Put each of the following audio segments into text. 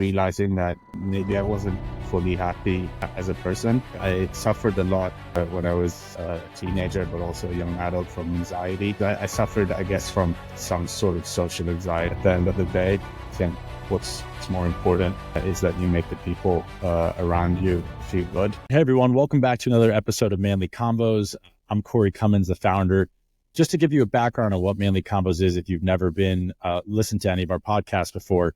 realizing that maybe I wasn't fully happy as a person. I suffered a lot when I was a teenager, but also a young adult from anxiety. I suffered, I guess, from some sort of social anxiety. At the end of the day, I think what's more important is that you make the people around you feel good. Hey everyone, welcome back to another episode of Manly Combos. I'm Corey Cummins, the founder. Just to give you a background on what Manly Combos is, if you've never been listened to any of our podcasts before.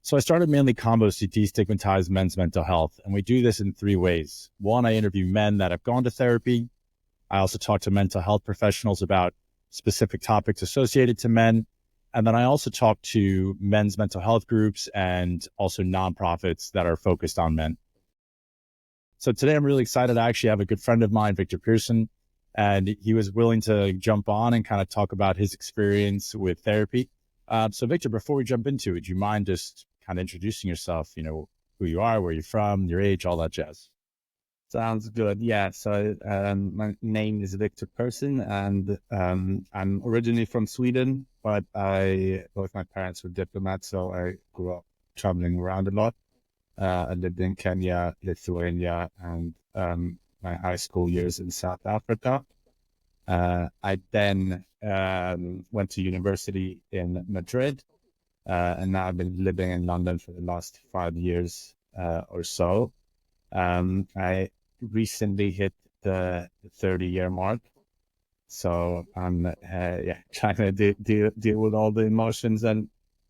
So I started Manly Combos to destigmatize men's mental health, and we do this in three ways. One, I interview men that have gone to therapy. I also talk to mental health professionals about specific topics associated to men. And then I also talk to men's mental health groups and also nonprofits that are focused on men. So today I'm really excited. I actually have a good friend of mine, Victor Persson, and he was willing to jump on and kind of talk about his experience with therapy. So Victor, before we jump into it, do you mind just kind of introducing yourself, who you are, where you're from, your age, all that jazz? Sounds good. Yeah. So my name is Victor Persson, and I'm originally from Sweden, but both my parents were diplomats, so I grew up traveling around a lot. I lived in Kenya, Lithuania, and my high school years in South Africa. I then went to university in Madrid, and now I've been living in London for the last 5 years or so. I recently hit the 30-year mark, so I'm trying to deal with all the emotions and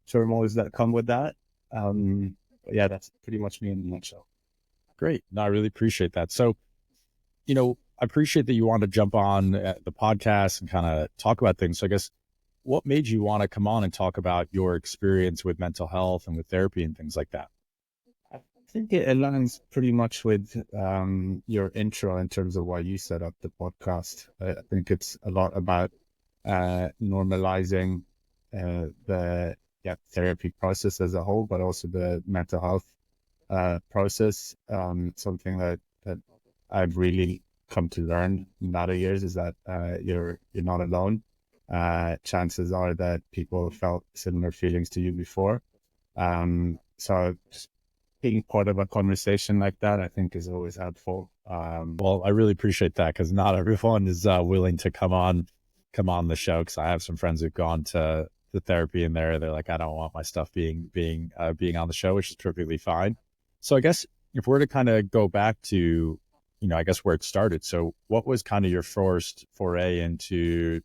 turmoils that come with that. But yeah, that's pretty much me in a nutshell. Great. No, I really appreciate that. So, I appreciate that you want to jump on the podcast and kind of talk about things. So I guess what made you want to come on and talk about your experience with mental health and with therapy and things like that? I think it aligns pretty much with your intro in terms of why you set up the podcast. I think it's a lot about normalizing the therapy process as a whole, but also the mental health process. Something that I've really come to learn in latter years is that you're not alone. Chances are that people felt similar feelings to you before. So just being part of a conversation like that, I think, is always helpful. Well, I really appreciate that because not everyone is willing to come on the show. Because I have some friends who've gone to the therapy and they're like, I don't want my stuff being on the show, which is perfectly fine. So I guess if we're to kind of go back to, I guess where it started. So what was kind of your first foray into,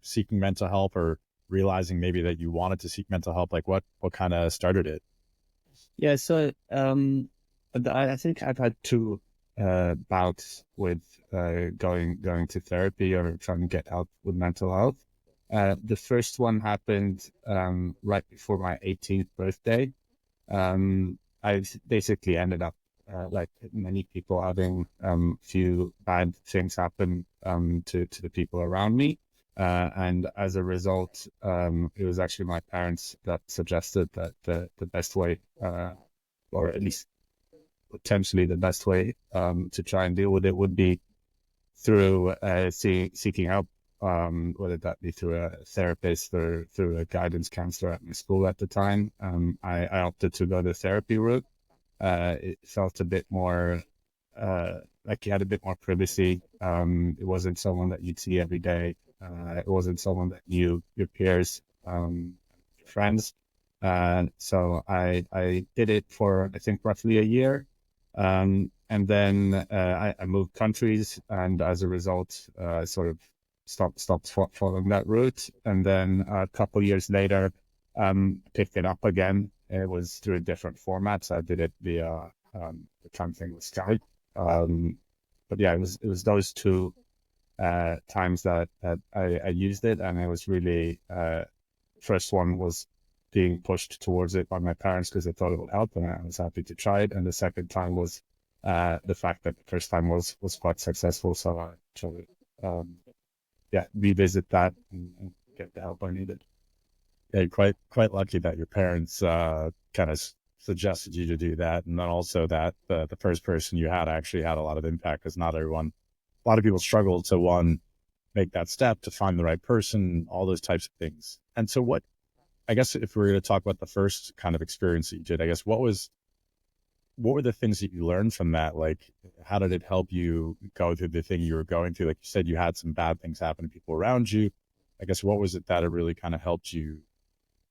seeking mental help or realizing maybe that you wanted to seek mental help? Like what kind of started it? Yeah, so I think I've had two bouts with going to therapy or trying to get help with mental health. The first one happened right before my 18th birthday. I basically ended up, like many people, having few bad things happen to the people around me. And as a result, it was actually my parents that suggested that the best way, or at least potentially the best way to try and deal with it would be through seeking help, whether that be through a therapist or through a guidance counselor at my school at the time. I opted to go the therapy route. It felt a bit more like you had a bit more privacy. It wasn't someone that you'd see every day. It wasn't someone that knew your peers, your friends. So I did it for, I think, roughly a year. And then I moved countries, and as a result, sort of stopped following that route. And then a couple years later, picked it up again. It was through a different format. So I did it via the time thing with Skype. But yeah, it was those two times that I used it, and it was really first one was being pushed towards it by my parents because they thought it would help, and I was happy to try it. And the second time was the fact that the first time was quite successful, so I tried to revisit that and get the help I needed. Yeah, you're quite lucky that your parents kind of suggested you to do that, and then also that the first person you had actually had a lot of impact, because not everyone, a lot of people struggle to make that step to find the right person, all those types of things. And so what I guess if we're going to talk about the first kind of experience that you did, I guess what were the things that you learned from that? Like, how did it help you go through the thing you were going through? Like you said, you had some bad things happen to people around you. I guess what was it that it really kind of helped you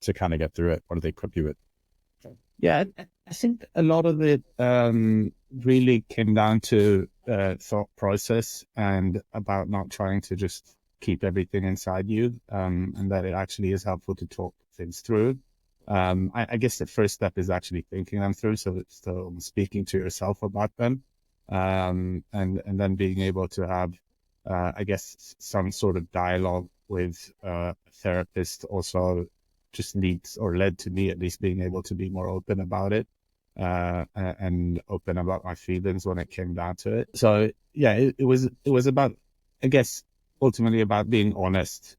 to kind of get through it? What did they equip you with? Yeah, I think a lot of it really came down to thought process and about not trying to just keep everything inside you, and that it actually is helpful to talk things through. I guess the first step is actually thinking them through, so speaking to yourself about them, and then being able to have, I guess, some sort of dialogue with a therapist also just leads or led to me at least being able to be more open about it, and open about my feelings when it came down to it. So yeah, it was about, I guess, ultimately about being honest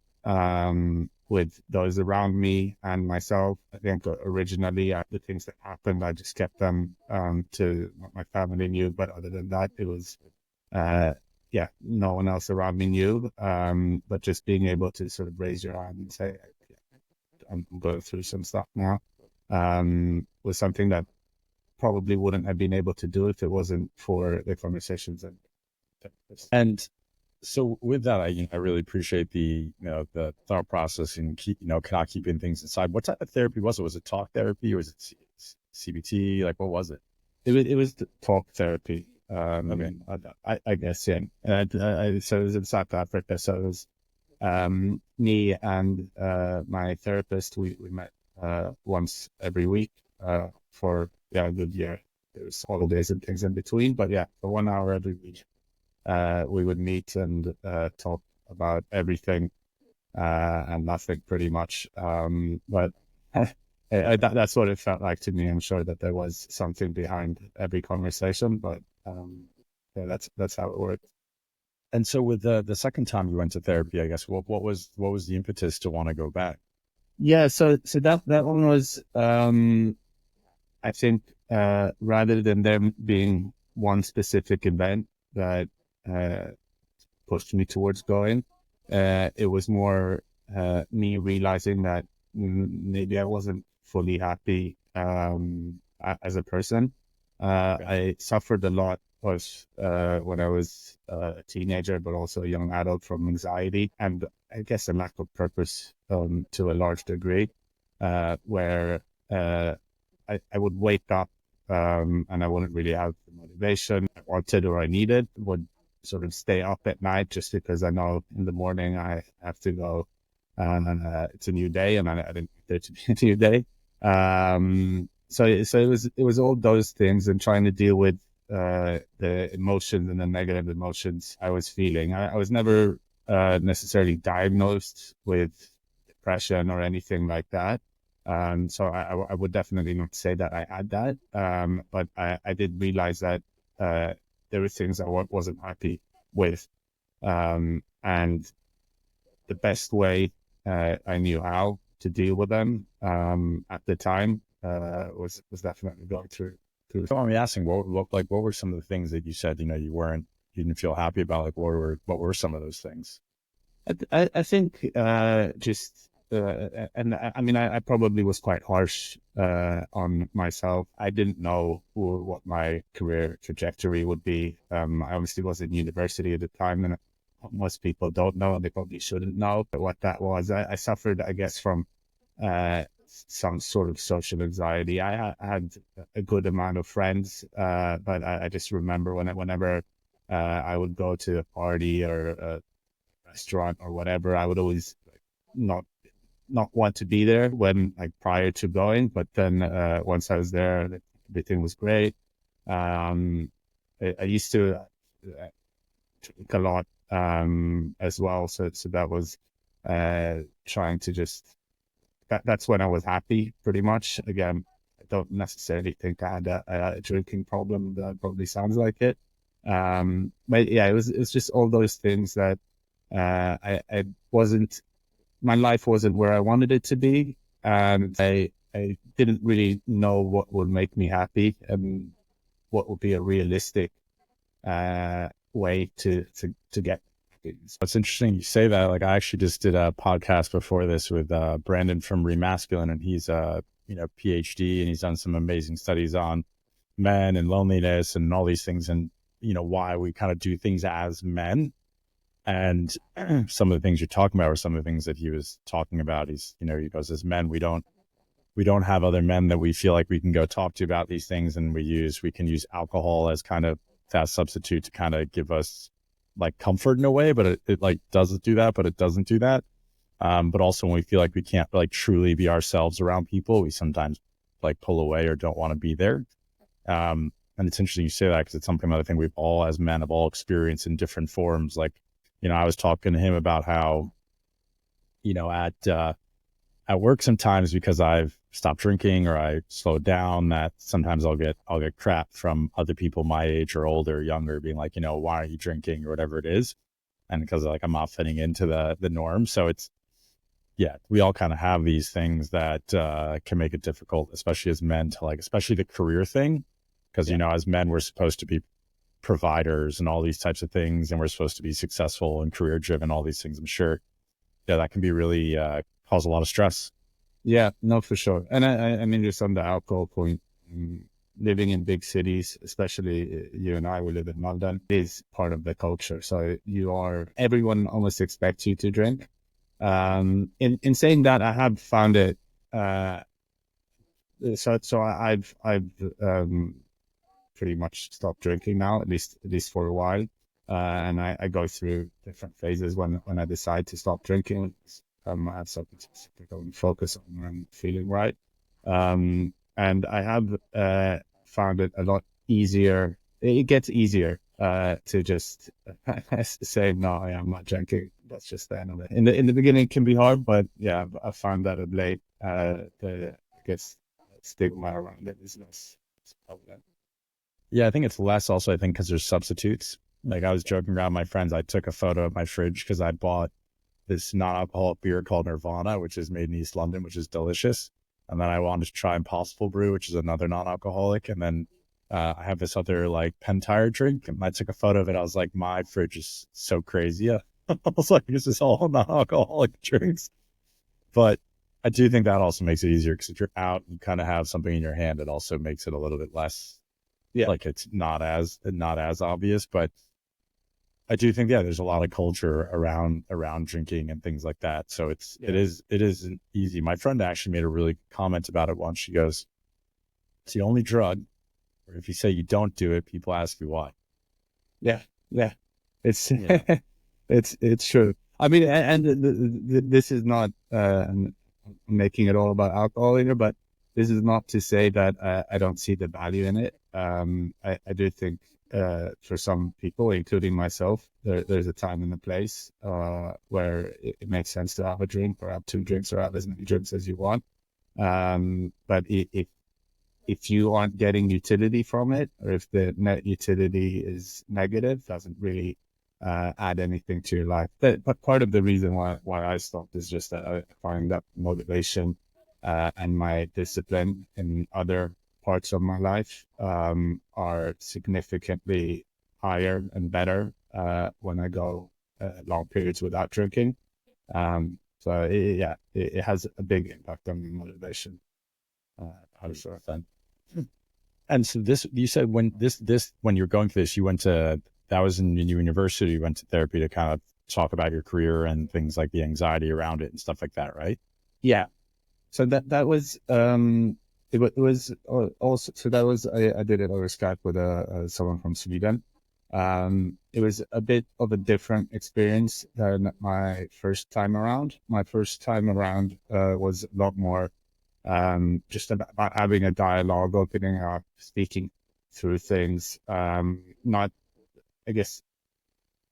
with those around me and myself. I think originally the things that happened, I just kept them to what my family knew, but other than that, it was yeah, no one else around me knew. But just being able to sort of raise your hand and say, I'm going through some stuff now, was something that probably wouldn't have been able to do if it wasn't for the conversations and therapists. And so with that, I really appreciate the thought process and not keeping things inside. What type of therapy was it? Was it talk therapy or was it CBT? Like, what was it? It was the talk therapy. Okay. I guess, yeah. So it was in South Africa. So it was me and my therapist. We met once every week for a good year. There was holidays and things in between, but yeah, for 1 hour every week, we would meet and talk about everything and nothing, pretty much. But that's what it felt like to me. I'm sure that there was something behind every conversation, but yeah, that's how it worked. And so with the second time you went to therapy, I guess what was the impetus to want to go back? Yeah, so that one was, I think, rather than them being one specific event that uh, pushed me towards going, it was more me realizing that maybe I wasn't fully happy as a person. Okay. I suffered a lot was when I was a teenager, but also a young adult, from anxiety and I guess a lack of purpose to a large degree, where I would wake up and I wouldn't really have the motivation I wanted or I needed, would sort of stay up at night just because I know in the morning I have to go and it's a new day and I didn't want there to be a new day. So it was all those things and trying to deal with the emotions and the negative emotions I was feeling. I was never necessarily diagnosed with depression or anything like that. So I would definitely not say that I had that. But I did realize that there were things I wasn't happy with. And the best way I knew how to deal with them at the time was definitely going through. So I'm asking, what were some of the things that you said, you didn't feel happy about? Like, what were some of those things? I think just and I mean I probably was quite harsh on myself. I didn't know what my career trajectory would be. I obviously was in university at the time, and most people don't know, and they probably shouldn't know what that was. I suffered, I guess, from some sort of social anxiety. I had a good amount of friends, but I just remember whenever I would go to a party or a restaurant or whatever, I would always not want to be there when, like, prior to going, but then once I was there, everything was great. I used to drink a lot as well, so that was trying to just that's when I was happy, pretty much. Again, I don't necessarily think I had a drinking problem. That probably sounds like it. But yeah, it was just all those things that I wasn't, my life wasn't where I wanted it to be, and I didn't really know what would make me happy and what would be a realistic way to get It's interesting you say that. Like I actually just did a podcast before this with Brandon from Remasculine, and he's a PhD, and he's done some amazing studies on men and loneliness and all these things, and why we kind of do things as men. And some of the things you're talking about, or some of the things that he was talking about, he goes, as men, we don't have other men that we feel like we can go talk to about these things, and we can use alcohol as kind of that substitute to kind of give us like comfort in a way, but it like doesn't do that, but it doesn't do that. But also when we feel like we can't like truly be ourselves around people, we sometimes like pull away or don't want to be there. And it's interesting you say that, because it's something that I think we've all, as men, have all experienced in different forms. Like, I was talking to him about how, at work sometimes, because I've stopped drinking or I slowed down, that sometimes I'll get crap from other people my age or older or younger being like, why are you drinking or whatever it is. And because like I'm not fitting into the norm. So it's, yeah, we all kind of have these things that can make it difficult, especially as men, to like, especially the career thing. Because, as men, we're supposed to be providers and all these types of things, and we're supposed to be successful and career driven, all these things. I'm sure, that can be really cause a lot of stress. Yeah, no, for sure. And I mean, just on the alcohol point, living in big cities, especially you and I, we live in London, is part of the culture. So everyone almost expects you to drink. In saying that, I have found it, so I've pretty much stopped drinking now, at least for a while. And I go through different phases when I decide to stop drinking. I have something specific I want to focus on when I'm feeling right. And I have found it a lot easier. It gets easier to just say, no, I'm not drinking. That's just the end of it. In the beginning, it can be hard, but yeah, I found that of late, the, I guess, stigma around it is less prevalent. Yeah, I think it's less also, I think, because there's substitutes. Like I was joking around with my friends, I took a photo of my fridge because I bought this non-alcoholic beer called Nirvana, which is made in East London, which is delicious. And then I wanted to try Impossible Brew, which is another non-alcoholic. And then I have this other like Pentire drink, and I took a photo of it. I was like, my fridge is so crazy. I was like, this is all non-alcoholic drinks. But I do think that also makes it easier, because if you're out and kind of have something in your hand, it also makes it a little bit less, like it's not as obvious. But I do think, there's a lot of culture around drinking and things like that. So it isn't easy. My friend actually made a really good comment about it once. She goes, it's the only drug where if you say you don't do it, people ask you why. Yeah. It's it's true. I mean, and this is not making it all about alcohol here, but this is not to say that I don't see the value in it. I do think for some people, including myself, there's a time and a place where it makes sense to have a drink, or have two drinks, or have as many drinks as you want. But if you aren't getting utility from it, or if the net utility is negative, doesn't really add anything to your life. But part of the reason why I stopped is just that I find that motivation and my discipline in other parts of my life are significantly higher and better when I go long periods without drinking. So it has a big impact on my motivation. 100%. And so you said when you're going through this, that was in university, you went to therapy to kind of talk about your career and things like the anxiety around it and stuff like that, right? Yeah. So that was it was also, so that was I did it over Skype with someone from Sweden. It was a bit of a different experience than my first time around. My first time around was a lot more just about having a dialogue, opening up, speaking through things. Not, I guess,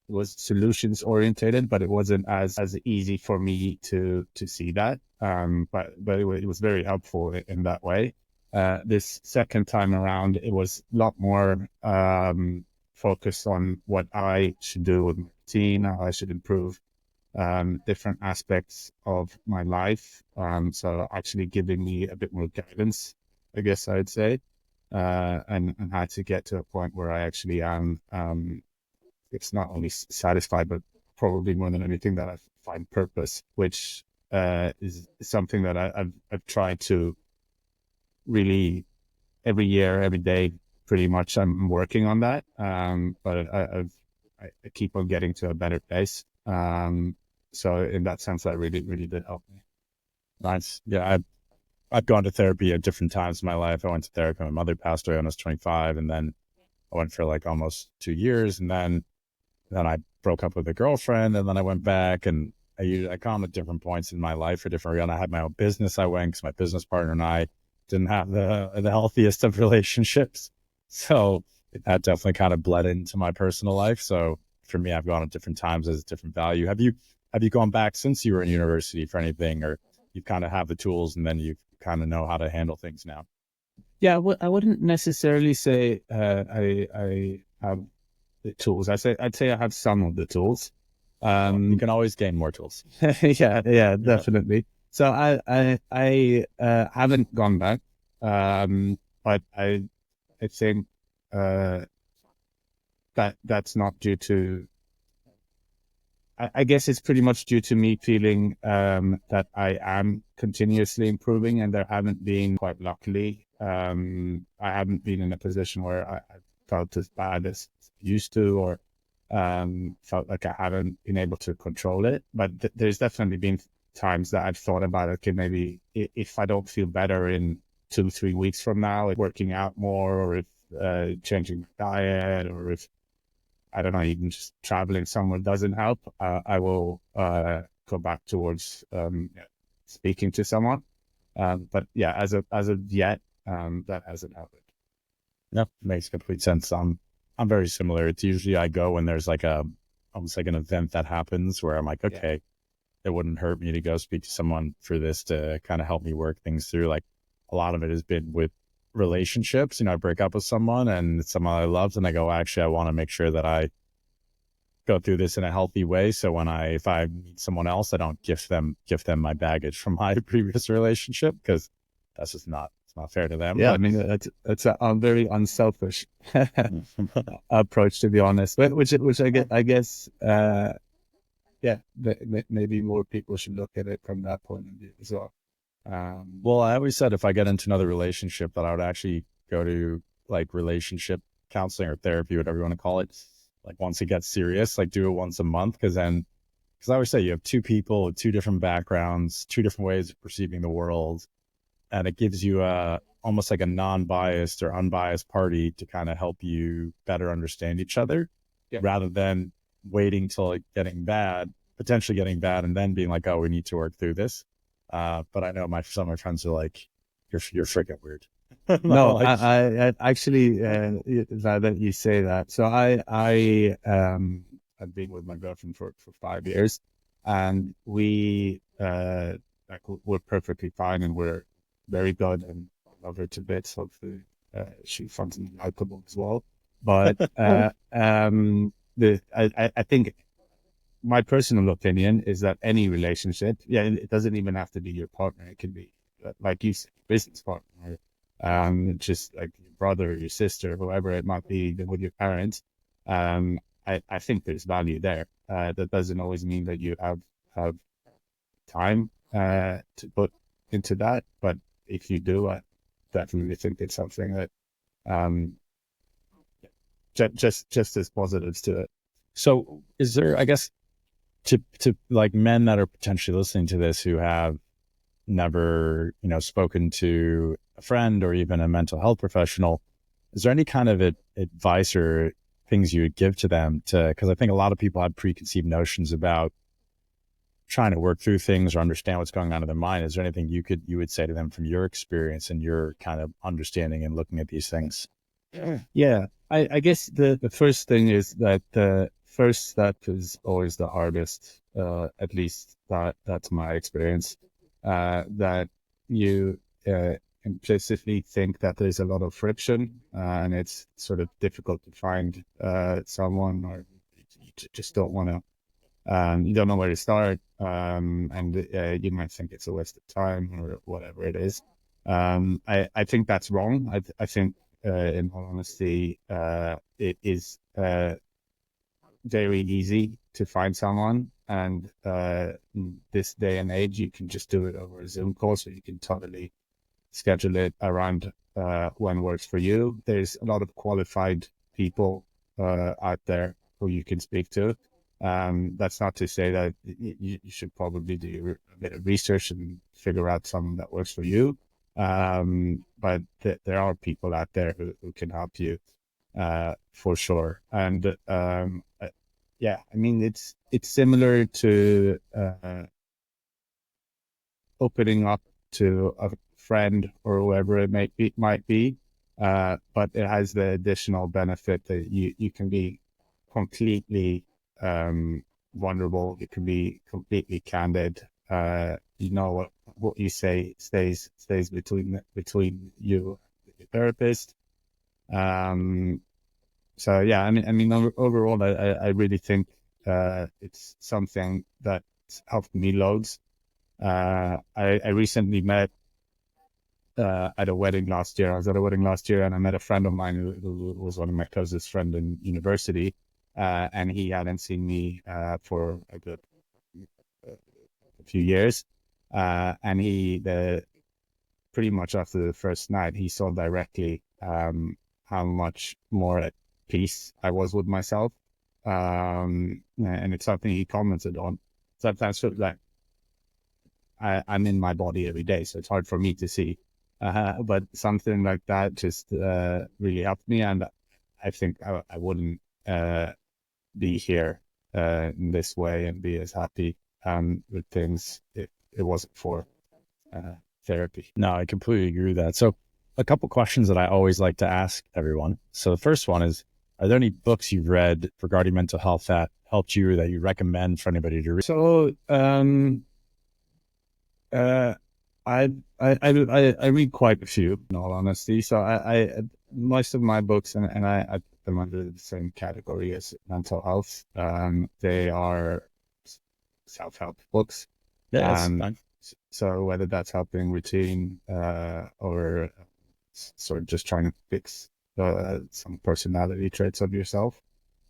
it was solutions orientated, but it wasn't as easy for me to see that. But it was very helpful in that way. This second time around, it was a lot more focused on what I should do with my routine, how I should improve different aspects of my life. So actually giving me a bit more guidance, I guess I'd say, and how to get to a point where I actually am, it's not only satisfied, but probably more than anything that I find purpose, which is something that I've tried to really every year, every day, pretty much. I'm working on that, but I keep on getting to a better place. So in that sense, that really did help me. Nice. Yeah, I've gone to therapy at different times in my life. I went to therapy. My mother passed away when I was 25, and then I went for like almost 2 years, and then I broke up with a girlfriend, and then I went back, and I come at different points in my life for different reasons. I had my own business. I went because my business partner and I didn't have the healthiest of relationships, so that definitely kind of bled into my personal life. So for me, I've gone at different times as a different value. Have you gone back since you were in university for anything, or you kind of have the tools and then you kind of know how to handle things now? Yeah, I wouldn't necessarily say I have the tools. I'd say I have some of the tools. You can always gain more tools. Yeah, definitely. So I haven't gone back, but I think that's not due to. I guess it's pretty much due to me feeling that I am continuously improving, and there haven't been, quite luckily, I haven't been in a position where I felt as bad as I used to, or felt like I haven't been able to control it. But there's definitely been times that I've thought about, okay, maybe if I don't feel better in 2-3 weeks from now, working out more, or if changing my diet, or if I don't know, even just traveling somewhere doesn't help, I will go back towards speaking to someone. But yeah, as of yet, that hasn't happened. No, makes complete sense. I'm very similar. It's usually I go when there's like almost like an event that happens where I'm like, Yeah. okay, it wouldn't hurt me to go speak to someone for this to kind of help me work things through. Like a lot of it has been with relationships. I break up with someone and it's someone I loved, and I go, actually, I want to make sure that I go through this in a healthy way. So if I meet someone else, I don't gift them my baggage from my previous relationship, because that's just it's not fair to them. Yeah, I But mean that's a very unselfish approach, to be honest. Which I guess yeah, maybe more people should look at it from that point of view as well. well, I always said if I get into another relationship that I would actually go to like relationship counseling or therapy, whatever you want to call it. Like once it gets serious, like do it once a month. Because I always say you have two people with two different backgrounds, two different ways of perceiving the world. And it gives you almost like a non-biased or unbiased party to kind of help you better understand each other, Yeah. rather than waiting till it potentially getting bad, and then being like, oh, we need to work through this. But I know some of my friends are like, you're freaking weird. No, Like, I actually, that you say that. So I've been with my girlfriend for 5 years, and we're perfectly fine, and we're very good, and love her to bits. Hopefully, she finds me likable as well. But I think my personal opinion is that any relationship, yeah, it doesn't even have to be your partner. It can be, like you said, business partner, just like your brother, your sister, whoever it might be, even with your parents. I think there's value there. That doesn't always mean that you have time to put into that, but if you do, I definitely think it's something that um, just as positives to it. so is there, I guess, to like men that are potentially listening to this who have never, spoken to a friend or even a mental health professional, is there any kind of advice or things you would give to them because I think a lot of people have preconceived notions about trying to work through things or understand what's going on in their mind. Is there anything you would say to them from your experience and your kind of understanding and looking at these things? Yeah, I guess the first thing is that the first step is always the hardest. At least that's my experience. That you implicitly think that there's a lot of friction, and it's sort of difficult to find someone, or you just don't want to. You don't know where to start, and you might think it's a waste of time or whatever it is. I think that's wrong. I think, in all honesty, it is very easy to find someone. And in this day and age, you can just do it over a Zoom call, so you can totally schedule it around when works for you. There's a lot of qualified people out there who you can speak to. That's not to say that you should probably do a bit of research and figure out something that works for you. But there are people out there who can help you for sure. And yeah, I mean, it's similar to opening up to a friend or whoever it might be, but it has the additional benefit that you can be completely vulnerable. You can be completely candid. You know what you say stays between you and your therapist. So yeah, overall, I really think it's something that's helped me loads. I recently met at a wedding last year. I was at a wedding last year, and I met a friend of mine who was one of my closest friends in university, and he hadn't seen me for a good few years, and pretty much after the first night, he saw directly how much more at peace I was with myself, and it's something he commented on. Sometimes like I'm in my body every day, so it's hard for me to see. But something like that just really helped me, and I think I wouldn't be here in this way and be as happy with things if it wasn't for therapy. No, I completely agree with that. So a couple questions that I always like to ask everyone. So the first one is, are there any books you've read regarding mental health that helped you, that you recommend for anybody to read? So I read quite a few, in all honesty. So I most of my books, and I put them under the same category as mental health. They are self-help books. Yeah, that's fine. So whether that's helping routine or sort of just trying to fix some personality traits of yourself.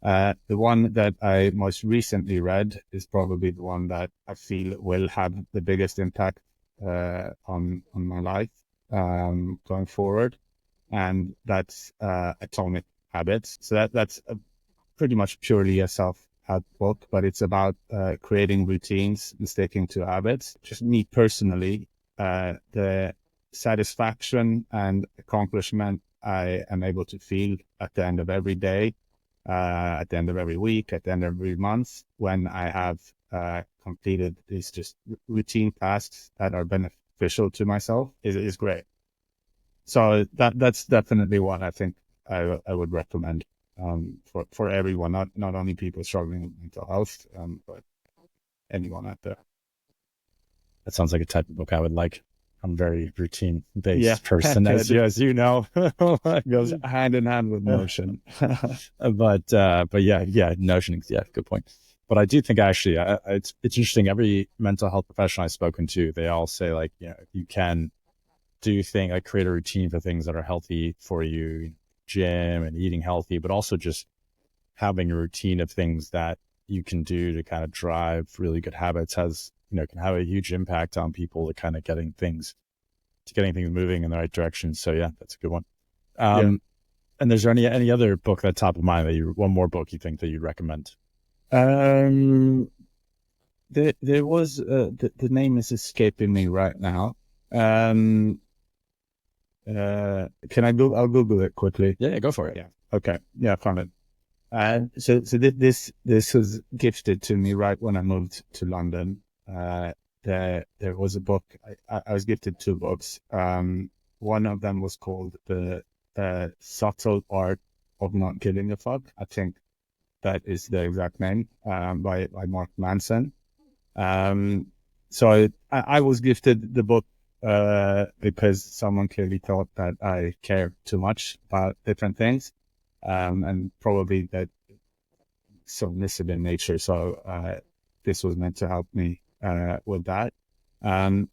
The one that I most recently read is probably the one that I feel will have the biggest impact on my life going forward, and that's Atomic Habits. So that's pretty much purely a self-help book, but it's about creating routines and sticking to habits. Just me personally, the satisfaction and accomplishment I am able to feel at the end of every day, at the end of every week, at the end of every month, when I have completed these just routine tasks that are beneficial to myself is great. So that's definitely what I think I would recommend for everyone, not only people struggling with mental health, but anyone out there. That sounds like a type of book I would like. I'm a very routine based person, as you know. It goes hand in hand with Notion. but yeah, Notion, yeah, good point. But I do think actually it's interesting. Every mental health professional I've spoken to, they all say, like, you know, you can do things like create a routine for things that are healthy for you, gym and eating healthy, but also just having a routine of things that you can do to kind of drive really good habits can have a huge impact on people to kind of getting things moving in the right direction. So yeah, that's a good one. And is there any other book that's top of mind one more book you think that you'd recommend? There was the name is escaping me right now. Can I go? I'll Google it quickly. Yeah, go for it. Yeah. Okay. Yeah, I found it. So this was gifted to me right when I moved to London. There was a book. I was gifted two books. One of them was called The Subtle Art of Not Giving a Fuck. I think that is the exact name, by Mark Manson. So I was gifted the book because someone clearly thought that I care too much about different things, and probably that submissive in nature. So this was meant to help me with that. And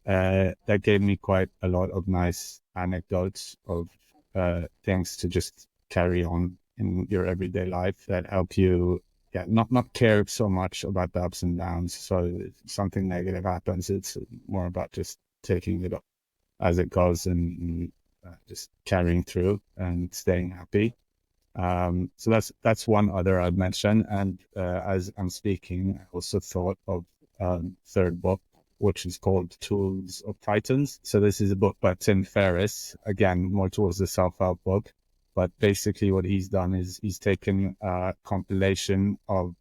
that gave me quite a lot of nice anecdotes of things to just carry on in your everyday life that help you not care so much about the ups and downs. So if something negative happens, it's more about just taking it up as it goes and just carrying through and staying happy. So that's one other I'd mention. And as I'm speaking, I also thought of third book, which is called Tools of Titans. So this is a book by Tim Ferriss, again, more towards the self-help book. But basically what he's done is he's taken a compilation of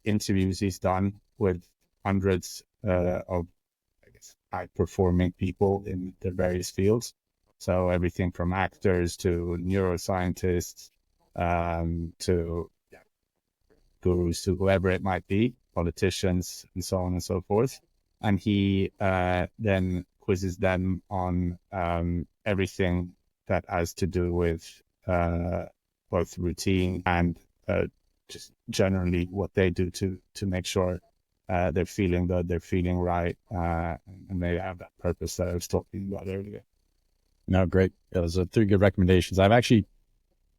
interviews he's done with hundreds of, I guess, high-performing people in their various fields. So everything from actors to neuroscientists, to gurus, to whoever it might be, politicians, and so on and so forth. And he then quizzes them on everything that has to do with both routine and just generally what they do to make sure they're feeling good, they're feeling right, and they have that purpose that I was talking about earlier. No, great. Those are 3 good recommendations. I've actually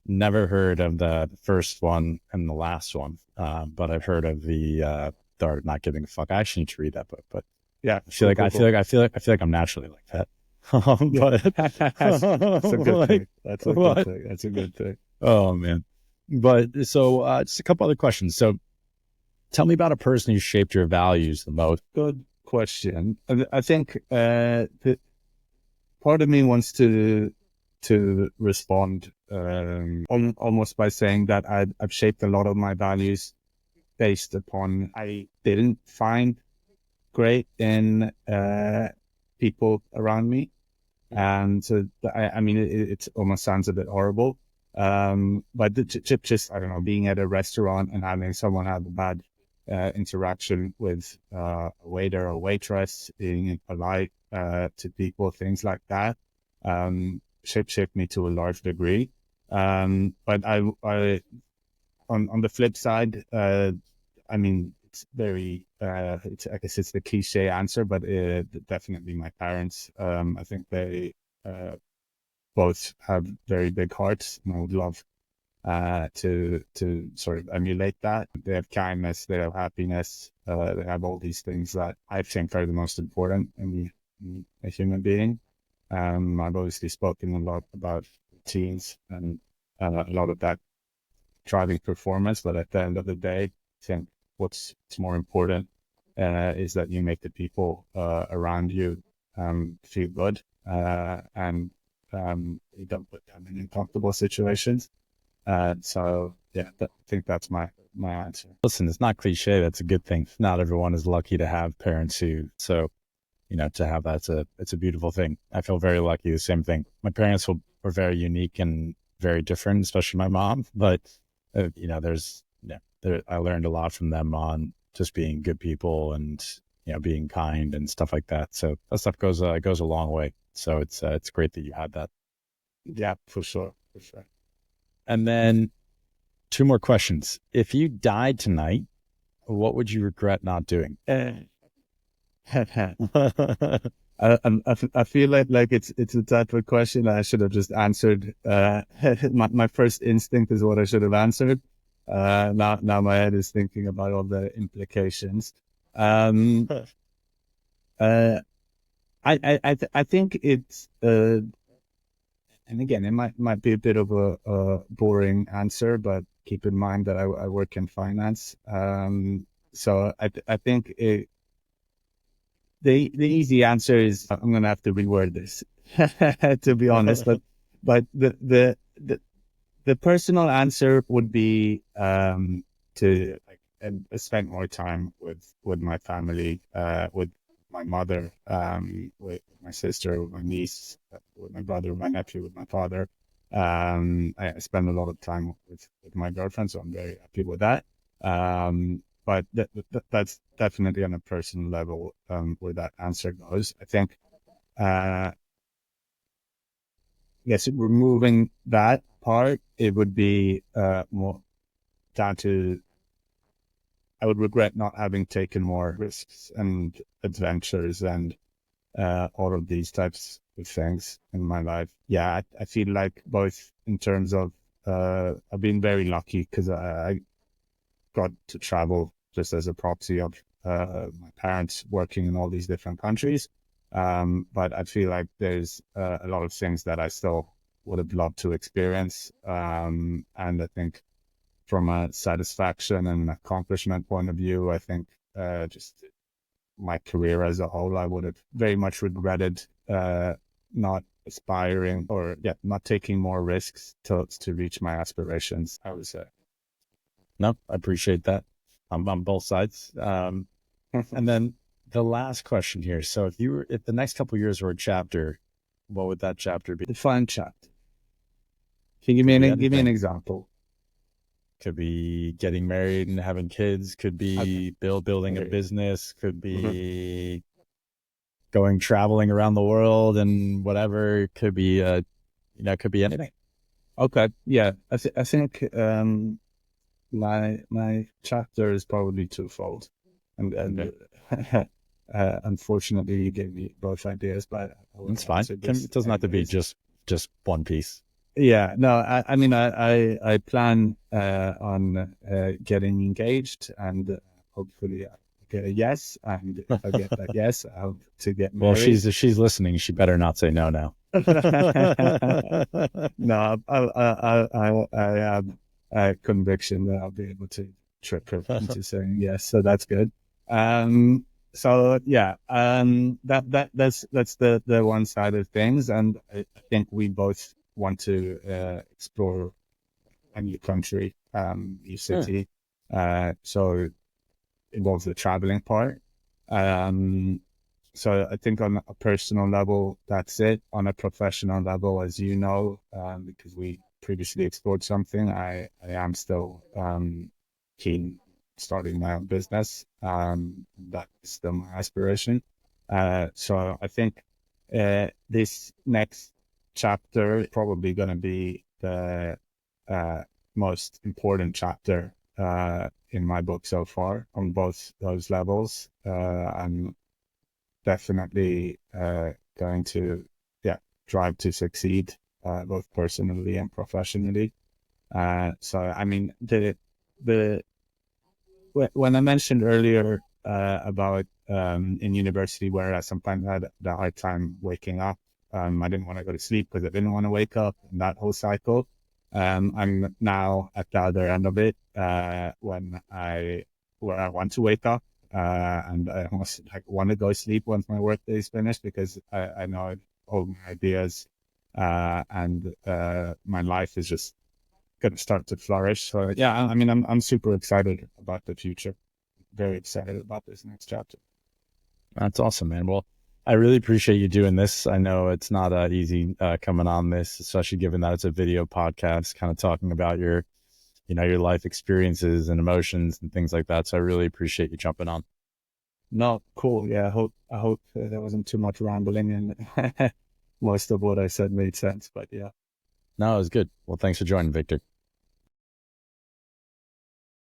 never heard of the first one and the last one, but I've heard of the Art of Not Giving a Fuck. I actually need to read that book, but yeah, I feel like I'm naturally like that. But that's a good thing. That's a good thing. That's a good thing. Oh man. But so just a couple other questions. So tell me about a person who shaped your values the most. Good question. I think part of me wants to respond almost by saying that I've shaped a lot of my values based upon I didn't find great in people around me. And so I mean, it almost sounds a bit horrible. But just, I don't know, being at a restaurant and having someone have a bad interaction with a waiter or waitress, being impolite to people, things like that, shaped me to a large degree. But I on the flip side, I mean, it's very, I guess it's the cliche answer, but definitely my parents. I think they both have very big hearts, and I would love to sort of emulate that. They have kindness, they have happiness, they have all these things that I think are the most important in a human being. I've obviously spoken a lot about teens and a lot of that driving performance, but at the end of the day, I think what's more important is that you make the people around you feel good, and you don't put them in uncomfortable situations. So yeah, I think that's my answer. Listen, it's not cliche. That's a good thing. Not everyone is lucky to have parents who, so, you know, to have that, it's a beautiful thing. I feel very lucky. The same thing. My parents were very unique and very different, especially my mom. But, you know, I learned a lot from them on just being good people and, you know, being kind and stuff like that. So that stuff goes a long way. So it's great that you had that. Yeah, for sure. And then 2 more questions. If you died tonight, what would you regret not doing? I feel like it's a type of question I should have just answered. My first instinct is what I should have answered. Now my head is thinking about all the implications. I think it's and again, it might be a bit of a boring answer, but keep in mind that I work in finance. So I think the easy answer is I'm going to have to reword this to be honest, but the personal answer would be to spend more time with my family, with my mother, with my sister, with my niece, with my brother, with my nephew, with my father. I spend a lot of time with my girlfriend, so I'm very happy with that. But that's definitely on a personal level where that answer goes. I think, yes, removing that part, it would be more down to I would regret not having taken more risks and adventures and all of these types of things in my life. Yeah, I feel like both in terms of I've been very lucky because I got to travel just as a proxy of my parents working in all these different countries. But I feel like there's a lot of things that I still would have loved to experience. And I think from a satisfaction and accomplishment point of view, I think just my career as a whole, I would have very much regretted not aspiring or not taking more risks to reach my aspirations, I would say. No, I appreciate that. I'm on both sides. And then the last question here. So if the next couple of years were a chapter, what would that chapter be? Define chapter. Can you give me an example? Could be getting married and having kids. Could be building a business. Could be going traveling around the world and whatever. It could be it could be anything. Okay, yeah, I think my chapter is probably twofold, and unfortunately, you gave me both ideas, but it's fine. It doesn't have to be just one piece. Yeah, no, I mean, I plan on getting engaged, and hopefully I get a yes, and if I get that yes, I'll to get married. Well, she's listening. She better not say no now. No, I have a conviction that I'll be able to trick her into saying yes, so that's good. So yeah, that's the one side of things, and I think we both want to explore a new country, new city. So it involves the traveling part. So I think on a personal level, that's it. On a professional level, as you know, because we previously explored something, I am still keen starting my own business. That's still my aspiration. So I think this next chapter is probably going to be the most important chapter in my book so far on both those levels. I'm definitely going to drive to succeed both personally and professionally. So I mean when I mentioned earlier about in university where I sometimes had the hard time waking up, I didn't want to go to sleep because I didn't want to wake up, and that whole cycle. I'm now at the other end of it where I want to wake up and I almost want to go sleep once my work day is finished, because I know all my ideas and my life is just going to start to flourish. So yeah, I mean, I'm super excited about the future. Very excited about this next chapter. That's awesome, man. Well, I really appreciate you doing this. I know it's not easy coming on this, especially given that it's a video podcast, kind of talking about your life experiences and emotions and things like that. So I really appreciate you jumping on. No, cool. Yeah, I hope there wasn't too much rambling and most of what I said made sense. But yeah. No, it was good. Well, thanks for joining, Victor.